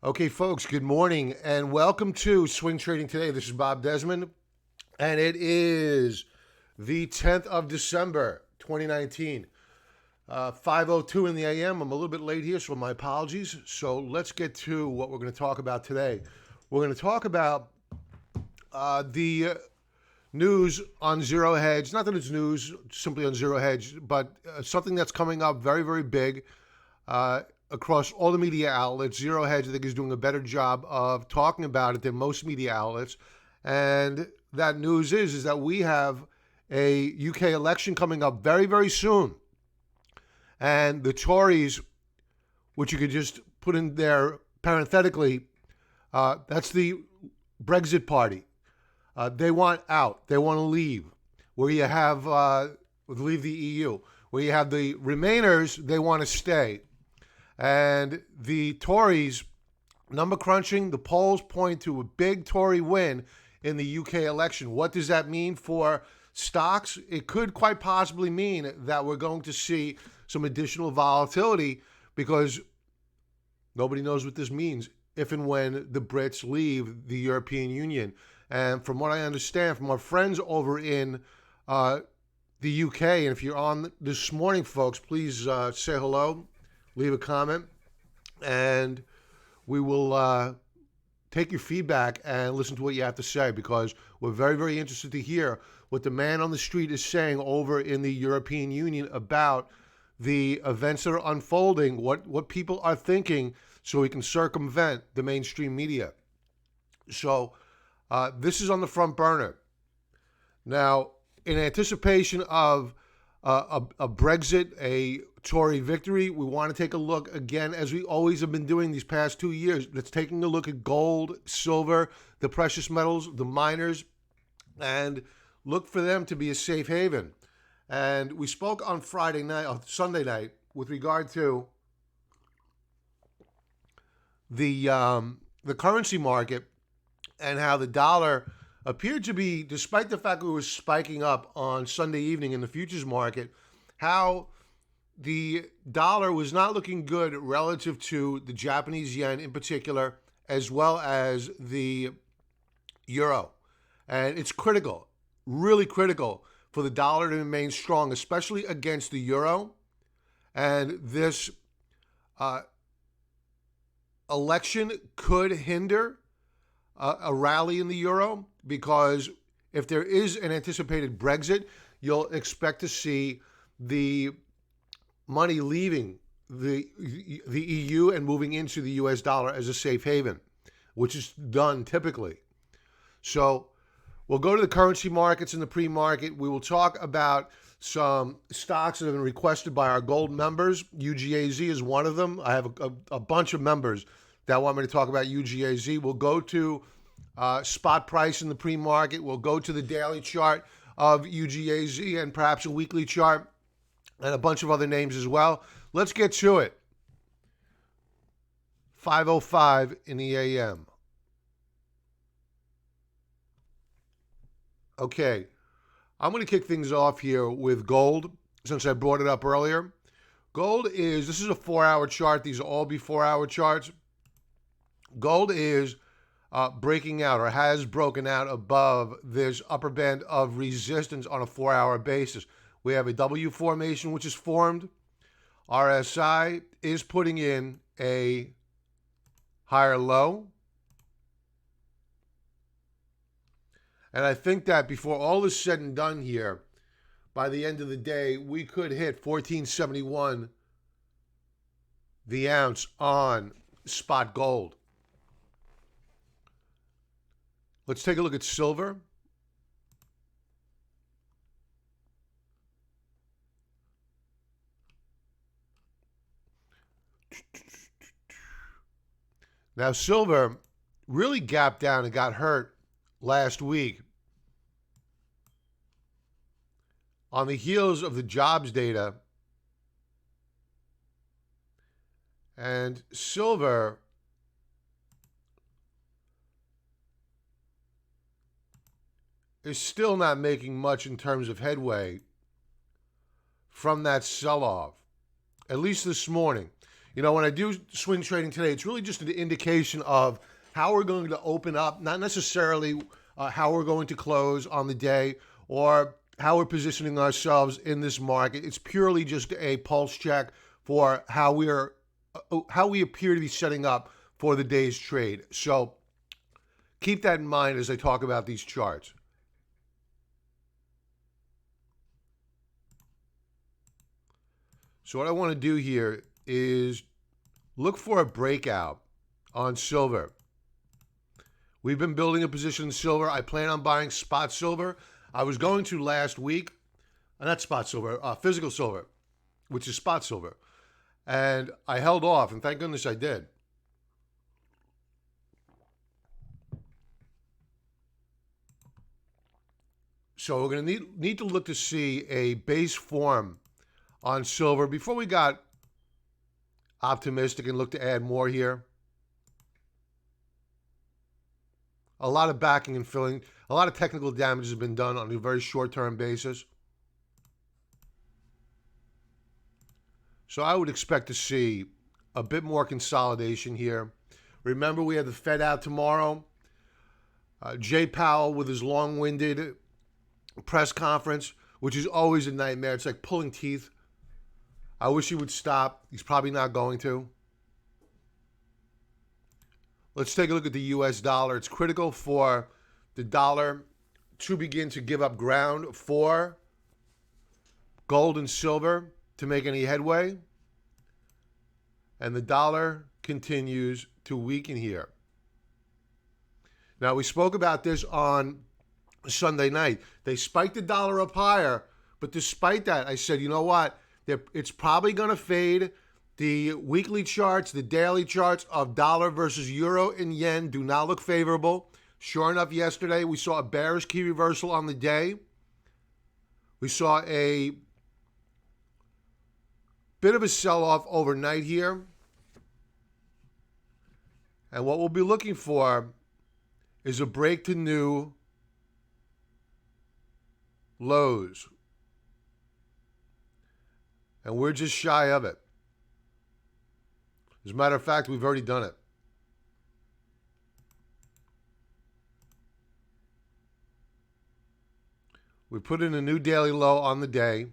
Okay, folks, good morning and welcome to Swing Trading Today. This is Bob Desmond, and it is the 10th of December, 2019. 5:02 in the AM. I'm a little bit late here, so my apologies. So let's get to what we're going to talk about today. We're going to talk about the news on Zero Hedge. Not that it's news simply on Zero Hedge, but something that's coming up very, very big across all the media outlets. Zero Hedge, I think, is doing a better job of talking about it than most media outlets. And that news is that we have a UK election coming up very, very soon. And the Tories, which you could just put in there parenthetically, that's the Brexit party. They want out. They want to leave. Where you have leave the EU. Where you have the Remainers, they want to stay. And the Tories, number crunching, the polls point to a big Tory win in the UK election. What does that mean for stocks? It could quite possibly mean that we're going to see some additional volatility because nobody knows what this means if and when the Brits leave the European Union. And from what I understand from our friends over in the UK, and if you're on this morning, folks, please say hello, leave a comment, and we will take your feedback and listen to what you have to say, because we're very, very interested to hear what the man on the street is saying over in the European Union about the events that are unfolding, what people are thinking, so we can circumvent the mainstream media. So this is on the front burner. Now, in anticipation of a Brexit, a Tory victory, we want to take a look again, as we always have been doing these past 2 years. Let's taking a look at gold, silver, the precious metals, the miners, and look for them to be a safe haven. And we spoke on Sunday night, with regard to the currency market and how the dollar appeared to be, despite the fact that it was spiking up on Sunday evening in the futures market, how the dollar was not looking good relative to the Japanese yen in particular, as well as the euro. And it's critical, really critical, for the dollar to remain strong, especially against the euro. And this election could hinder a rally in the euro, because if there is an anticipated Brexit, you'll expect to see the money leaving the EU and moving into the US dollar as a safe haven, which is done typically. So we'll go to the currency markets in the pre-market. We will talk about some stocks that have been requested by our gold members. UGAZ is one of them. I have a bunch of members that want me to talk about UGAZ. We'll go to spot price in the pre-market. We'll go to the daily chart of UGAZ and perhaps a weekly chart and a bunch of other names as well. Let's get to it. 5:05 in the AM. Okay, I'm going to kick things off here with gold, since I brought it up earlier. This is a 4-hour chart. These are all before-hour charts. Gold is breaking out, or has broken out, above this upper band of resistance on a 4-hour basis. We have a W formation which is formed. RSI is putting in a higher low. And I think that before all is said and done here, by the end of the day, we could hit 1471 the ounce on spot gold. Let's take a look at silver. Now, silver really gapped down and got hurt last week on the heels of the jobs data. And silver is still not making much in terms of headway from that sell-off. at least this morning. You know, when I do swing trading today, it's really just an indication of how we're going to open up, not necessarily how we're going to close on the day or how we're positioning ourselves in this market. It's purely just a pulse check for how we appear to be setting up for the day's trade. So keep that in mind as I talk about these charts. So what I want to do here is look for a breakout on silver. We've been building a position in silver. I plan on buying spot silver. I was going to last week, not spot silver, physical silver, which is spot silver. And I held off, and thank goodness I did. So we're going to need to look to see a base form on silver before we got optimistic and look to add more here. A lot of backing and filling, a lot of technical damage has been done on a very short-term basis. So I would expect to see a bit more consolidation here. Remember, we have the Fed out tomorrow. Jay Powell with his long-winded press conference, which is always a nightmare. It's like pulling teeth. I wish he would stop. He's probably not going to. Let's take a look at the U.S. dollar. It's critical for the dollar to begin to give up ground for gold and silver to make any headway. And the dollar continues to weaken here. Now, we spoke about this on Sunday night. They spiked the dollar up higher, but despite that, I said, you know what? It's probably going to fade. The weekly charts, the daily charts of dollar versus euro and yen do not look favorable. Sure enough, yesterday we saw a bearish key reversal on the day. We saw a bit of a sell-off overnight here. And what we'll be looking for is a break to new lows. And we're just shy of it. As a matter of fact, we've already done it. We put in a new daily low on the day.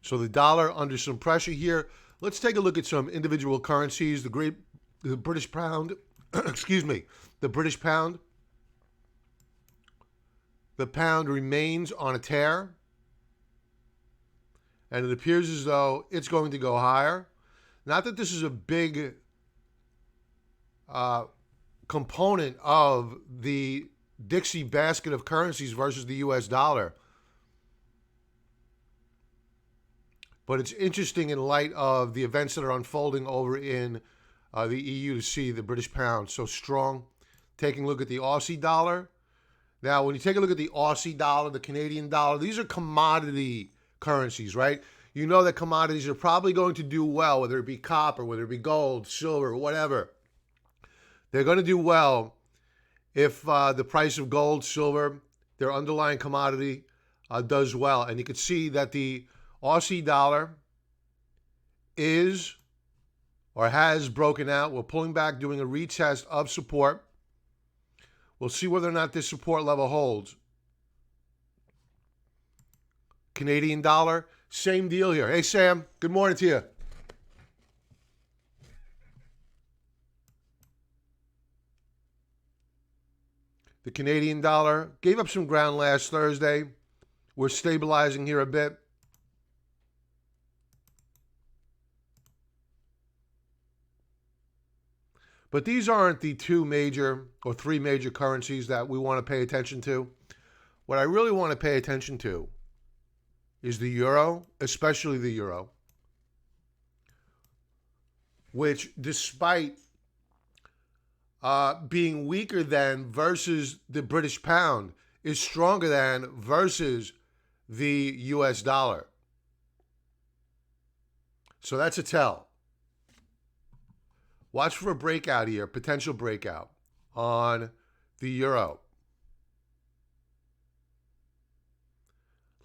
So the dollar under some pressure here. Let's take a look at some individual currencies. The British pound, excuse me, the British pound. The pound remains on a tear. And it appears as though it's going to go higher. Not that this is a big component of the Dixie basket of currencies versus the U.S. dollar. But it's interesting in light of the events that are unfolding over in the EU to see the British pound so strong. Taking a look at the Aussie dollar. Now, when you take a look at the Aussie dollar, the Canadian dollar, these are commodity currencies, right? You know that commodities are probably going to do well, whether it be copper, whether it be gold, silver, whatever. They're going to do well if the price of gold, silver, their underlying commodity does well. And you can see that the Aussie dollar is or has broken out. We're pulling back, doing a retest of support. We'll see whether or not this support level holds. Canadian dollar, same deal here. Hey, Sam, good morning to you. The Canadian dollar gave up some ground last Thursday. We're stabilizing here a bit. But these aren't the two major or three major currencies that we want to pay attention to. What I really want to pay attention to is the euro, especially the euro, which despite being weaker than versus the British pound, is stronger than versus the U.S. dollar. So that's a tell. Watch for a breakout here, potential breakout on the euro.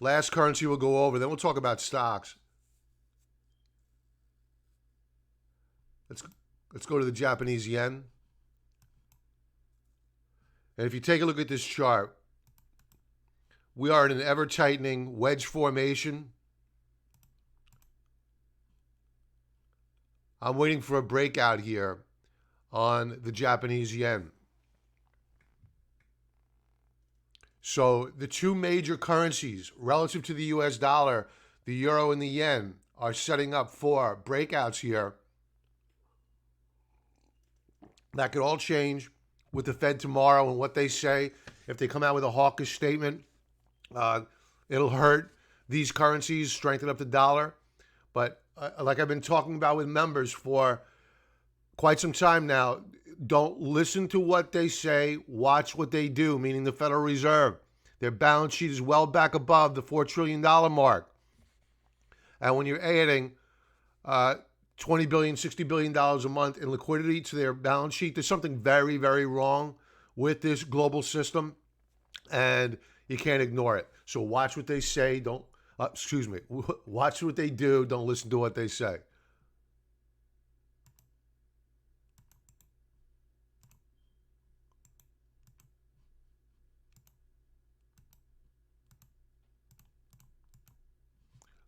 Last currency we'll go over, then we'll talk about stocks. Let's go to the Japanese yen. And if you take a look at this chart, we are in an ever-tightening wedge formation. I'm waiting for a breakout here on the Japanese yen. So the two major currencies relative to the US dollar, the euro and the yen, are setting up for breakouts here. That could all change with the Fed tomorrow and what they say. If they come out with a hawkish statement, it'll hurt these currencies, strengthen up the dollar. But like I've been talking about with members for quite some time now, don't listen to what they say, watch what they do, meaning the Federal Reserve. Their balance sheet is well back above the $4 trillion mark. And when you're adding $20 billion, $60 billion a month in liquidity to their balance sheet, there's something very, very wrong with this global system, and you can't ignore it. So watch what they say. Watch what they do. Don't listen to what they say.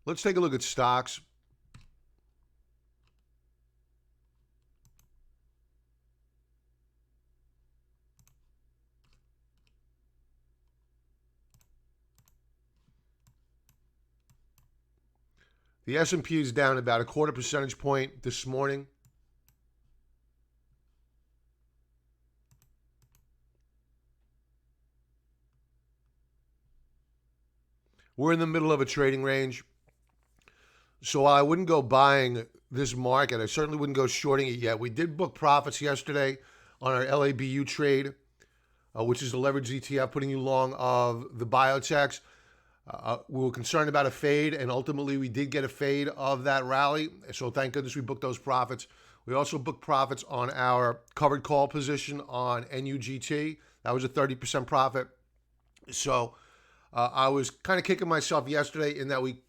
Let's take a look at stocks. The S&P is down about a quarter percentage point this morning. We're in the middle of a trading range. So while I wouldn't go buying this market, I certainly wouldn't go shorting it yet. We did book profits yesterday on our LABU trade, which is the leverage ETF, putting you long of the biotechs. We were concerned about a fade, and ultimately we did get a fade of that rally. So thank goodness we booked those profits. We also booked profits on our covered call position on NUGT. That was a 30% profit. So I was kind of kicking myself yesterday in that we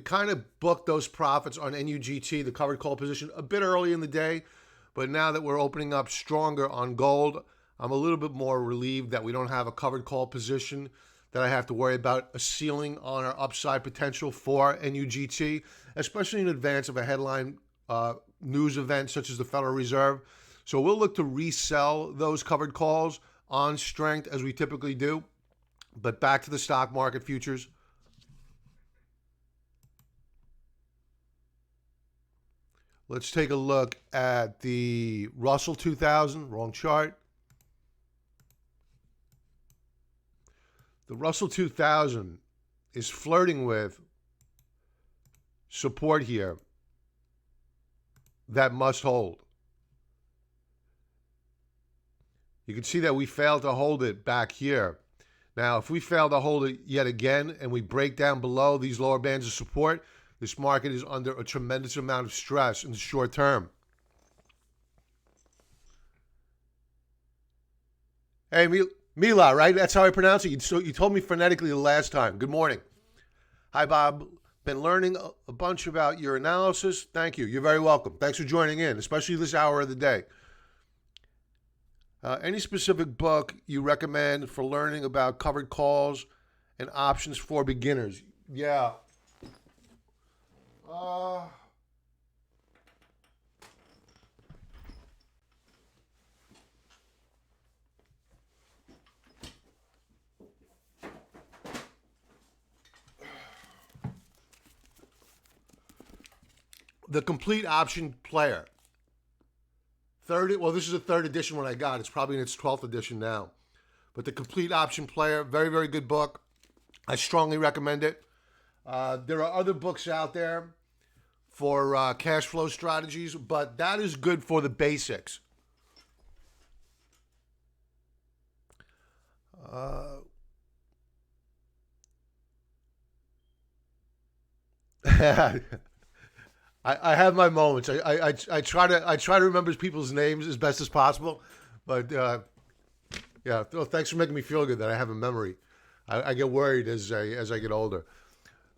kind of booked those profits on NUGT, the covered call position, a bit early in the day. But now that we're opening up stronger on gold, I'm a little bit more relieved that we don't have a covered call position, that I have to worry about a ceiling on our upside potential for NUGT, especially in advance of a headline news event such as the Federal Reserve. So we'll look to resell those covered calls on strength as we typically do. But back to the stock market futures. Let's take a look at the Russell 2000, wrong chart. The Russell 2000 is flirting with support here that must hold. You can see that we failed to hold it back here. Now, if we fail to hold it yet again and we break down below these lower bands of support, this market is under a tremendous amount of stress in the short term. Hey, Mila, right? That's how I pronounce it. You told me phonetically the last time. Good morning. Hi, Bob. Been learning a bunch about your analysis. Thank you. You're very welcome. Thanks for joining in, especially this hour of the day. Any specific book you recommend for learning about covered calls and options for beginners? Yeah. The Complete Option Player. This is a third edition one I got. It's probably in its 12th edition now. But The Complete Option Player, very, very good book. I strongly recommend it. There are other books out there for cash flow strategies, but that is good for the basics. I have my moments. I try to remember people's names as best as possible, but yeah. Well, thanks for making me feel good that I have a memory. I get worried as I get older.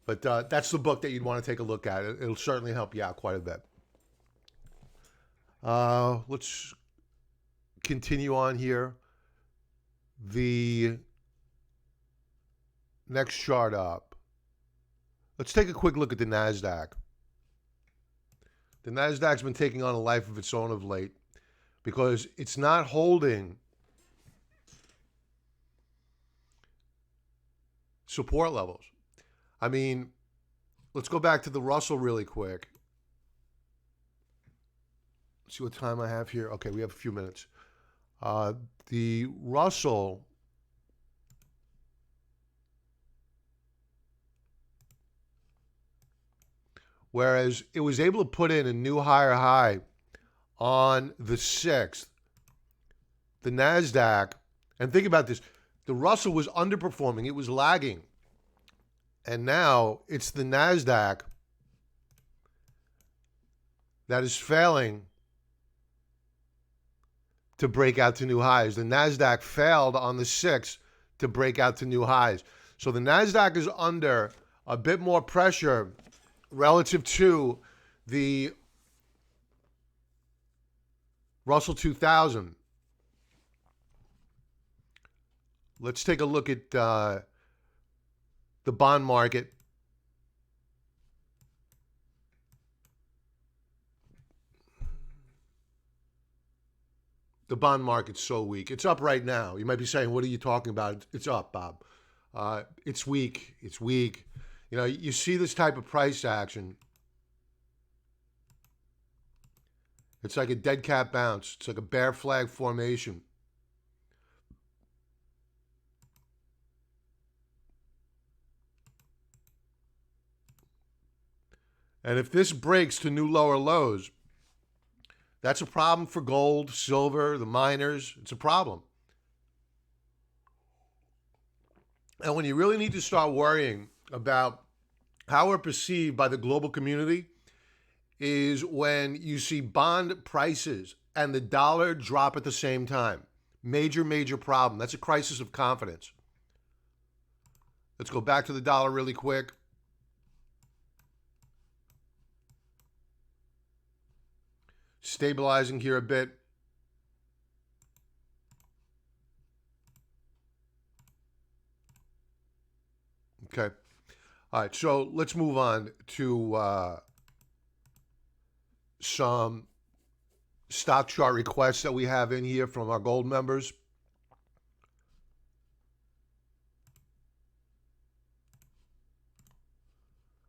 But that's the book that you'd want to take a look at. It'll certainly help you out quite a bit. Let's continue on here. The next chart up. Let's take a quick look at the NASDAQ. The NASDAQ's been taking on a life of its own of late because it's not holding support levels. I mean, let's go back to the Russell really quick. Let's see what time I have here. Okay, we have a few minutes. The Russell whereas it was able to put in a new higher high on the 6th, the NASDAQ, and think about this, the Russell was underperforming, it was lagging, and now it's the NASDAQ that is failing to break out to new highs. The NASDAQ failed on the 6th to break out to new highs. So the NASDAQ is under a bit more pressure relative to the Russell 2000. Let's take a look at the bond market. The bond market's so weak. It's up right now. You might be saying, what are you talking about? It's up, Bob. It's weak. It's weak. You know, you see this type of price action. It's like a dead cat bounce. It's like a bear flag formation. And if this breaks to new lower lows, that's a problem for gold, silver, the miners. It's a problem. And when you really need to start worrying about how we're perceived by the global community is when you see bond prices and the dollar drop at the same time. Major, major problem. That's a crisis of confidence. Let's go back to the dollar really quick. Stabilizing here a bit. Okay. All right, so let's move on to some stock chart requests that we have in here from our gold members.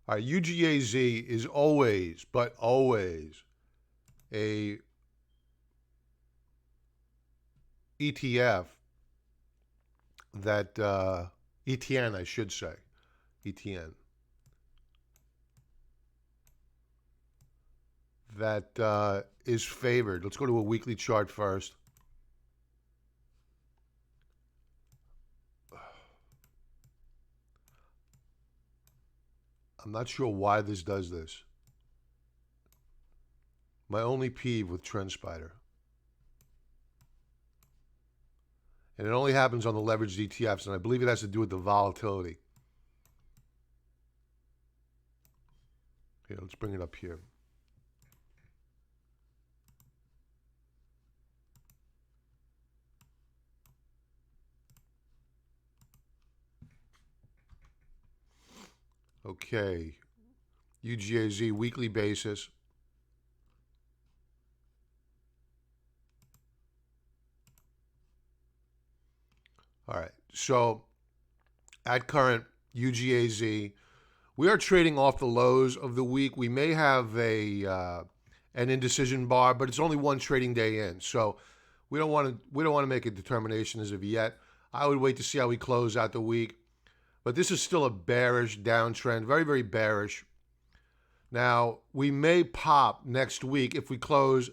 All right, UGAZ is always, but always, a ETF that, ETN, I should say, ETN, that is favored. Let's go to a weekly chart first. I'm not sure why this does this. My only peeve with TrendSpider. And it only happens on the leveraged ETFs, and I believe it has to do with the volatility. Here, let's bring it up here. Okay, UGAZ weekly basis. All right, so at current UGAZ, we are trading off the lows of the week. We may have an indecision bar, but it's only one trading day in, so we don't want to make a determination as of yet. I would wait to see how we close out the week. But this is still a bearish downtrend, very, very bearish. Now, we may pop next week if we close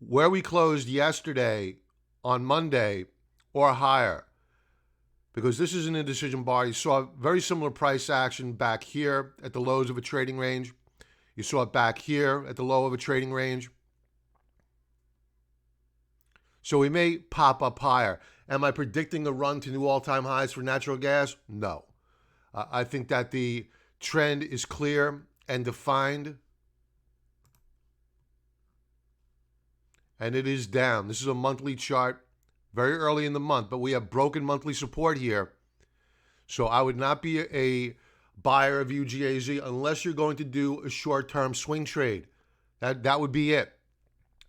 where we closed yesterday on Monday or higher, because this is an indecision bar. You saw very similar price action back here at the lows of a trading range. You saw it back here at the low of a trading range. So we may pop up higher. Am I predicting a run to new all-time highs for natural gas? No. I think that the trend is clear and defined, and it is down. This is a monthly chart, very early in the month, but we have broken monthly support here. So I would not be a buyer of UGAZ unless you're going to do a short-term swing trade. That would be it.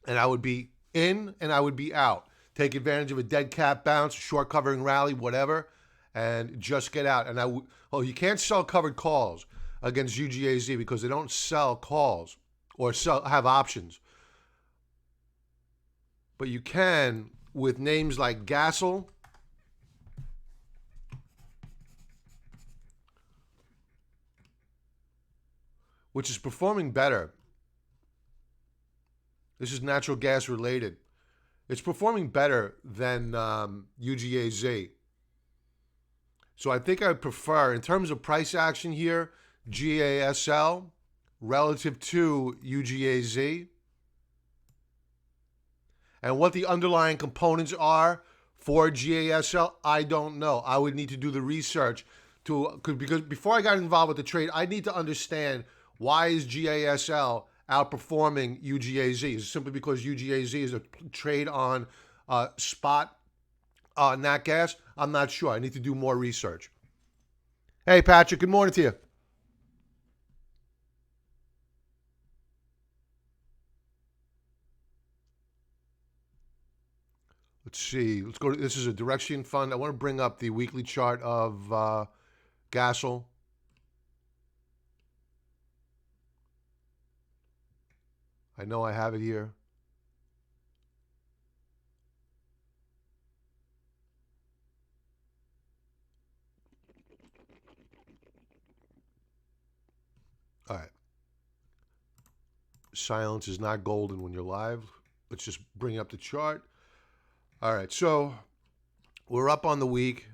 And I would be in and I would be out. Take advantage of a dead cat bounce, short covering rally, whatever, and just get out. And you can't sell covered calls against UGAZ because they don't sell calls or have options. But you can with names like Gassel, which is performing better. This is natural gas related. It's performing better than UGAZ. So I think I would prefer, in terms of price action here, GASL relative to UGAZ. And what the underlying components are for GASL, I don't know. I would need to do the research because before I got involved with the trade, I need to understand why is GASL outperforming UGAZ. Is it simply because UGAZ is a trade on spot nat gas? I'm not sure. I need to do more research. Hey, Patrick, good morning to you. Let's see. Let's go to, this is a direction fund. I want to bring up the weekly chart of Gassel. I know I have it here. All right. Silence is not golden when you're live. Let's just bring up the chart. All right. So we're up on the week.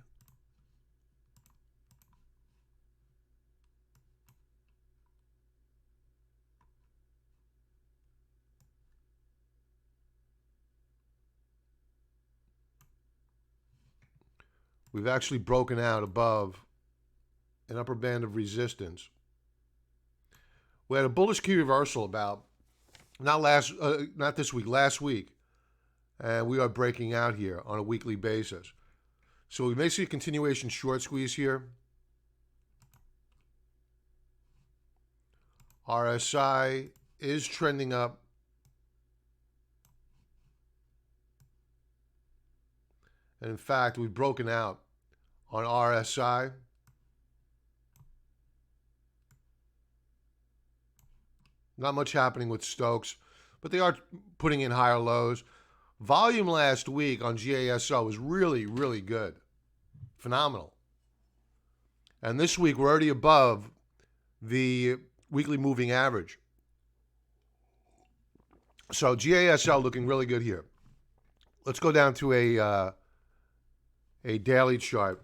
We've actually broken out above an upper band of resistance. We had a bullish key reversal about not this week, last week, and we are breaking out here on a weekly basis. So we may see a continuation short squeeze here. RSI is trending up. And in fact, we've broken out on RSI. Not much happening with Stokes, but they are putting in higher lows. Volume last week on GASL was really, really good. Phenomenal. And this week, we're already above the weekly moving average. So GASL looking really good here. Let's go down to a daily chart.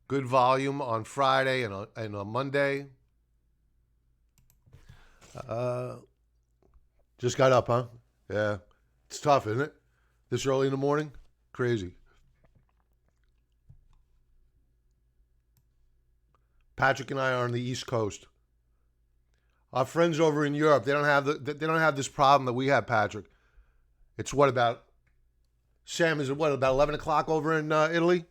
Good volume on Friday and on Monday. Just got up, huh? Yeah. It's tough, isn't it? This early in the morning? Crazy. Patrick and I are on the East Coast. Our friends over in Europe, they don't have this problem that we have, Patrick. It's what about Sam? Is it what about 11 o'clock over in Italy?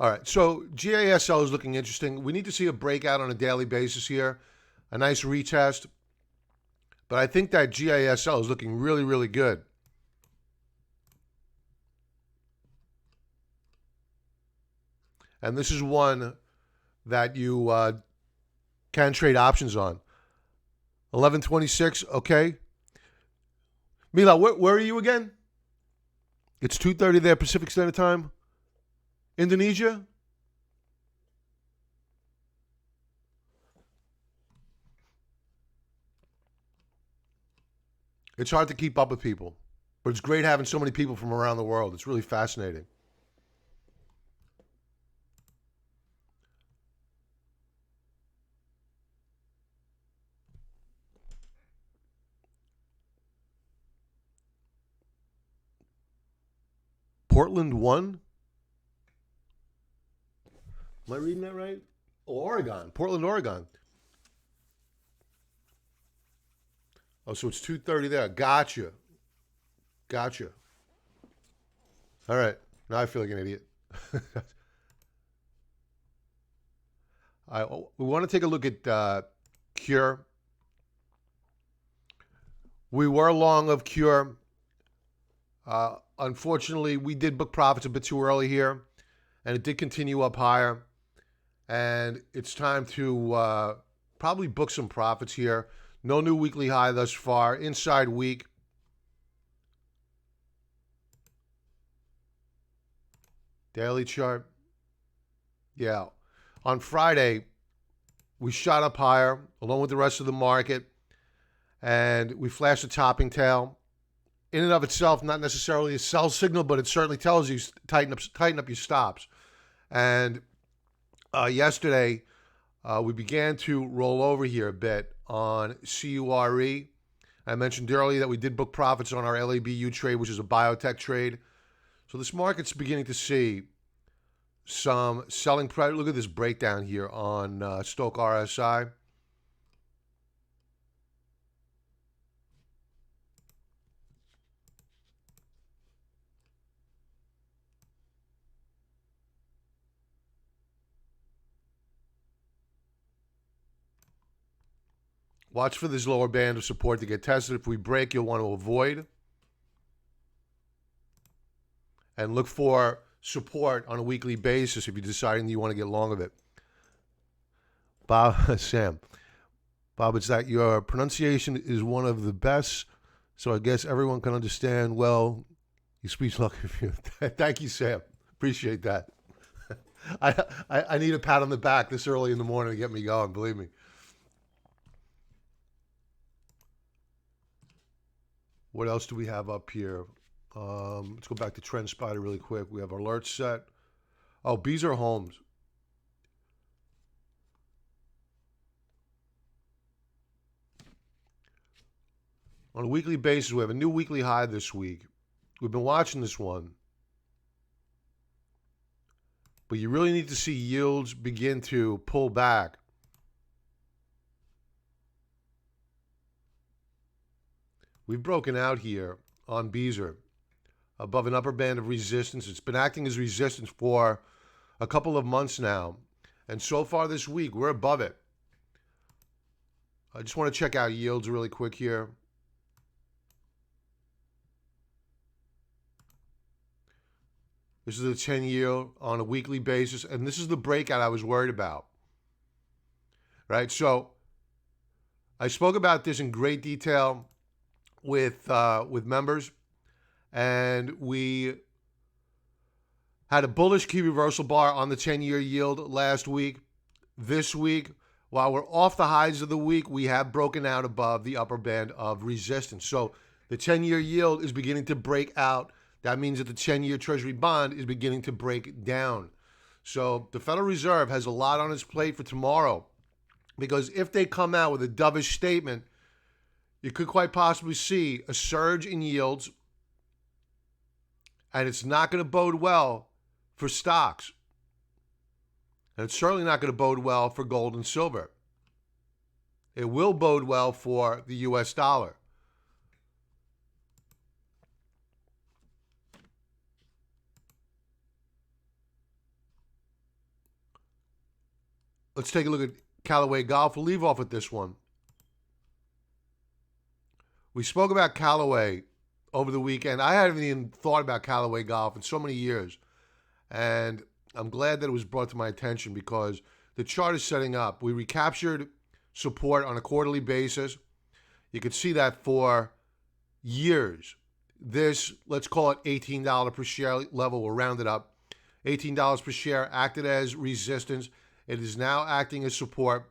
All right, so GASL is looking interesting. We need to see a breakout on a daily basis here, a nice retest. But I think that GASL is looking really, really good. And this is one that you can trade options on. 11:26, okay. Mila, where are you again? It's 2:30 there, Pacific Standard Time. Indonesia? It's hard to keep up with people, but it's great having so many people from around the world. It's really fascinating. Portland won? Am I reading that right? Oh, Oregon. Portland, Oregon. Oh, so it's 2:30 there. Gotcha. Gotcha. All right. Now I feel like an idiot. We want to take a look at Cure. We were long of Cure. Unfortunately, we did book profits a bit too early here, and it did continue up higher. And it's time to probably book some profits here. No new weekly high thus far. Inside week. Daily chart. Yeah. On Friday, we shot up higher along with the rest of the market, and we flashed a topping tail. In and of itself, not necessarily a sell signal, but it certainly tells you tighten up your stops. And yesterday, we began to roll over here a bit on CURE. I mentioned earlier that we did book profits on our LABU trade, which is a biotech trade. So this market's beginning to see some selling price. Look at this breakdown here on Stoke RSI. Watch for this lower band of support to get tested. If we break, you'll want to avoid. And look for support on a weekly basis if you're deciding that you want to get long of it. Bob, Sam. Bob, it's that your pronunciation is one of the best, so I guess everyone can understand well. Your speech lucky for you. Thank you, Sam. Appreciate that. I need a pat on the back this early in the morning to get me going, believe me. What else do we have up here? Let's go back to Trend Spider really quick. We have alerts set. Oh, Beezer Homes. On a weekly basis, we have a new weekly high this week. We've been watching this one. But you really need to see yields begin to pull back. We've broken out here on Beezer above an upper band of resistance. It's been acting as resistance for a couple of months now. And so far this week, we're above it. I just want to check out yields really quick here. This is a 10-year on a weekly basis. And this is the breakout I was worried about. Right? So I spoke about this in great detail with members. And we had a bullish key reversal bar on the 10-year yield last week. This week, while we're off the highs of the week, we have broken out above the upper band of resistance. So the 10-year yield is beginning to break out. That means that the 10-year Treasury bond is beginning to break down. So the Federal Reserve has a lot on its plate for tomorrow, because if they come out with a dovish statement, you could quite possibly see a surge in yields, and it's not going to bode well for stocks. And it's certainly not going to bode well for gold and silver. It will bode well for the U.S. dollar. Let's take a look at Callaway Golf. We'll leave off with this one. We spoke about Callaway over the weekend. I haven't even thought about Callaway Golf in so many years. And I'm glad that it was brought to my attention because the chart is setting up. We recaptured support on a quarterly basis. You could see that for years. This, let's call it $18 per share level, we'll round it up. $18 per share acted as resistance. It is now acting as support.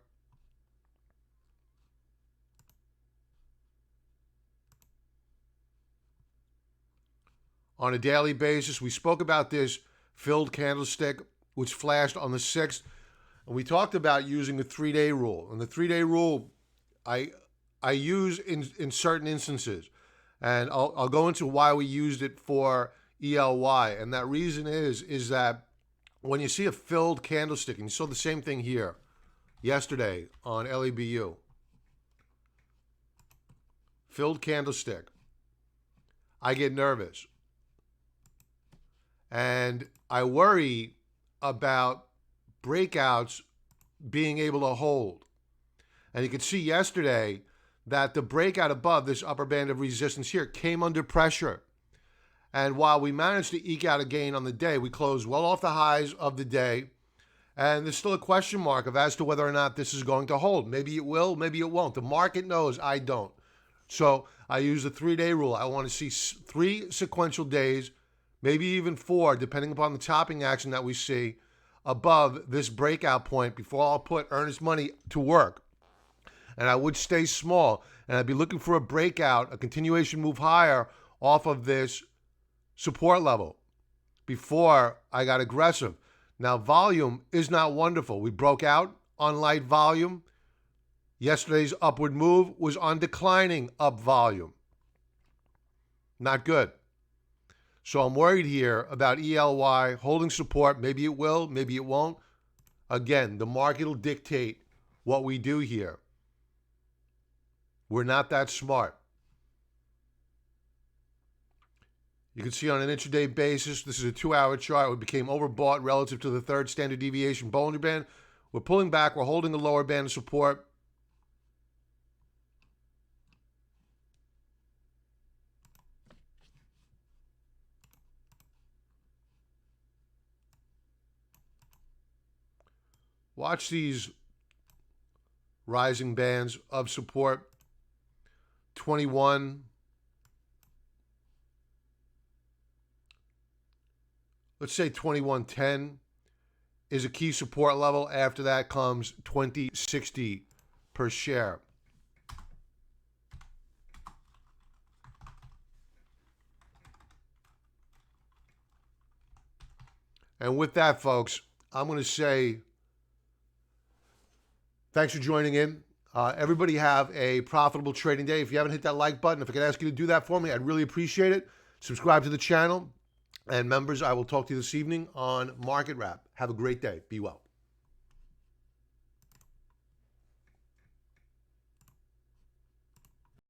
on a daily basis. We spoke about this filled candlestick, which flashed on the 6th. And we talked about using the 3-day rule. And the 3-day rule I use in certain instances. And I'll go into why we used it for ELY. And that reason is that when you see a filled candlestick, and you saw the same thing here yesterday on LEBU, filled candlestick, I get nervous. And I worry about breakouts being able to hold. And you could see yesterday that the breakout above this upper band of resistance here came under pressure. And while we managed to eke out a gain on the day, we closed well off the highs of the day. And there's still a question mark as to whether or not this is going to hold. Maybe it will, maybe it won't. The market knows, I don't. So I use the 3-day rule. I want to see 3 sequential days, maybe even 4, depending upon the topping action that we see above this breakout point before I'll put earnest money to work. And I would stay small, and I'd be looking for a breakout, a continuation move higher off of this support level before I got aggressive. Now, volume is not wonderful. We broke out on light volume. Yesterday's upward move was on declining up volume. Not good. So I'm worried here about ELY holding support. Maybe it will, maybe it won't. Again, the market will dictate what we do here. We're not that smart. You can see on an intraday basis, this is a 2-hour chart. We became overbought relative to the 3rd standard deviation Bollinger Band. We're pulling back. We're holding the lower band of support. Watch these rising bands of support. 21. Let's say 2110 is a key support level. After that comes 2060 per share. And with that, folks, I'm going to say thanks for joining in. Everybody have a profitable trading day. If you haven't hit that like button, if I could ask you to do that for me, I'd really appreciate it. Subscribe to the channel. And members, I will talk to you this evening on Market Wrap. Have a great day. Be well.